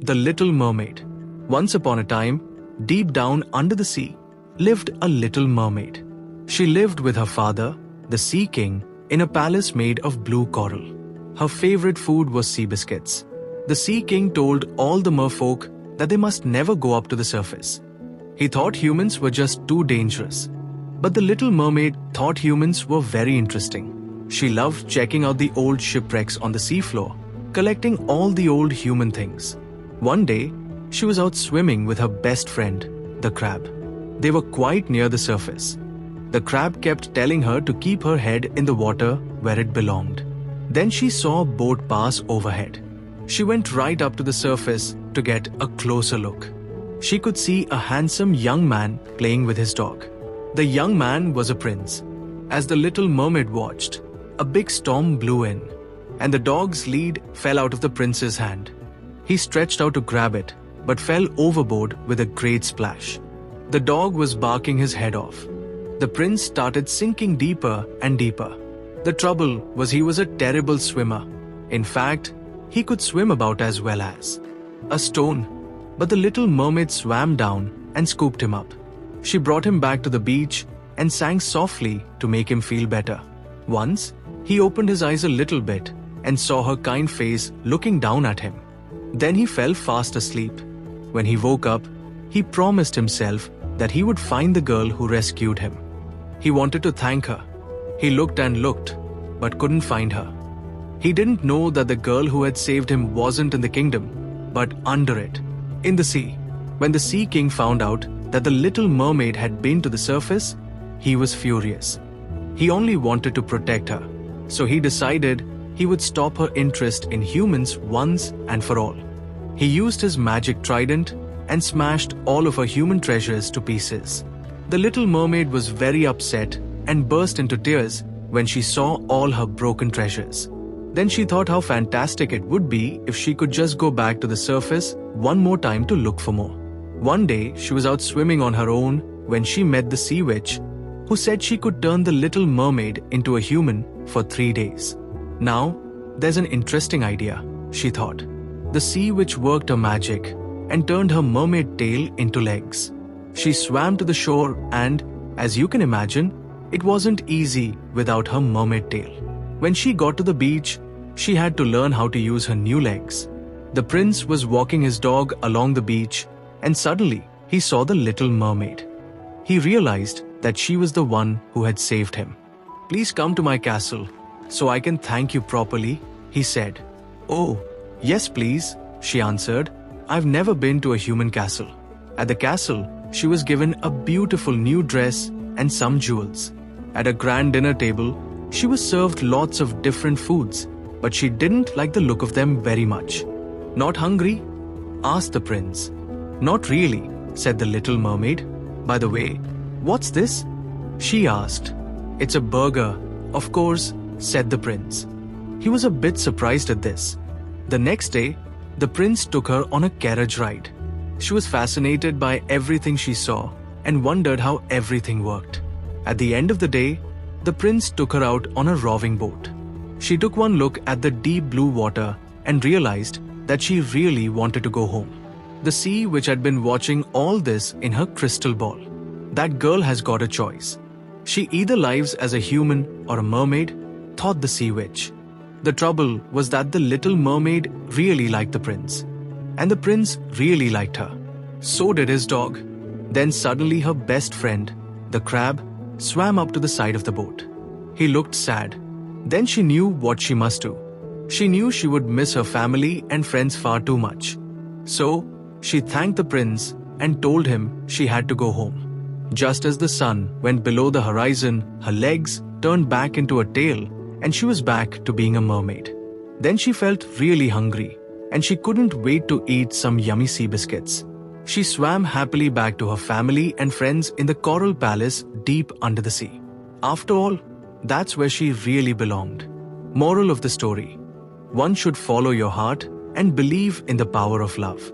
The Little Mermaid. Once upon a time, deep down under the sea, lived a little mermaid. She lived with her father, the Sea King, in a palace made of blue coral. Her favorite food was sea biscuits. The Sea King told all the merfolk that they must never go up to the surface. He thought humans were just too dangerous. But the Little Mermaid thought humans were very interesting. She loved checking out the old shipwrecks on the seafloor, collecting all the old human things. One day, she was out swimming with her best friend, the crab. They were quite near the surface. The crab kept telling her to keep her head in the water where it belonged. Then she saw a boat pass overhead. She went right up to the surface to get a closer look. She could see a handsome young man playing with his dog. The young man was a prince. As the Little Mermaid watched, a big storm blew in, and the dog's lead fell out of the prince's hand. He stretched out to grab it, but fell overboard with a great splash. The dog was barking his head off. The prince started sinking deeper and deeper. The trouble was he was a terrible swimmer. In fact, he could swim about as well as a stone. But the Little Mermaid swam down and scooped him up. She brought him back to the beach and sang softly to make him feel better. Once, he opened his eyes a little bit and saw her kind face looking down at him. Then he fell fast asleep. When he woke up, he promised himself that he would find the girl who rescued him. He wanted to thank her. He looked and looked, but couldn't find her. He didn't know that the girl who had saved him wasn't in the kingdom, but under it, in the sea. When the Sea King found out that the Little Mermaid had been to the surface, he was furious. He only wanted to protect her, so he decided he would stop her interest in humans once and for all. He used his magic trident and smashed all of her human treasures to pieces. The Little Mermaid was very upset and burst into tears when she saw all her broken treasures. Then she thought how fantastic it would be if she could just go back to the surface one more time to look for more. One day, she was out swimming on her own when she met the Sea Witch, who said she could turn the Little Mermaid into a human for 3 days. Now, there's an interesting idea, she thought. The Sea Witch worked her magic and turned her mermaid tail into legs. She swam to the shore and, as you can imagine, it wasn't easy without her mermaid tail. When she got to the beach, she had to learn how to use her new legs. The prince was walking his dog along the beach, and suddenly he saw the Little Mermaid. He realized that she was the one who had saved him. "Please come to my castle, so I can thank you properly," he said. "Oh, yes please," she answered. "I've never been to a human castle." At the castle, she was given a beautiful new dress and some jewels. At a grand dinner table, she was served lots of different foods, but she didn't like the look of them very much. "Not hungry?" asked the prince. "Not really," said the Little Mermaid. "By the way, what's this?" she asked. "It's a burger, of course," said the prince. He was a bit surprised at this. The next day, the prince took her on a carriage ride. She was fascinated by everything she saw and wondered how everything worked. At the end of the day, the prince took her out on a rowing boat. She took one look at the deep blue water and realized that she really wanted to go home. The Sea Witch had been watching all this in her crystal ball. That girl has got a choice. She either lives as a human or a mermaid, thought the Sea Witch. The trouble was that the Little Mermaid really liked the prince, and the prince really liked her. So did his dog. Then suddenly her best friend, the crab, swam up to the side of the boat. He looked sad. Then she knew what she must do. She knew she would miss her family and friends far too much. So, she thanked the prince and told him she had to go home. Just as the sun went below the horizon, her legs turned back into a tail and she was back to being a mermaid. Then she felt really hungry and she couldn't wait to eat some yummy sea biscuits. She swam happily back to her family and friends in the coral palace deep under the sea. After all, that's where she really belonged. Moral of the story: one should follow your heart and believe in the power of love.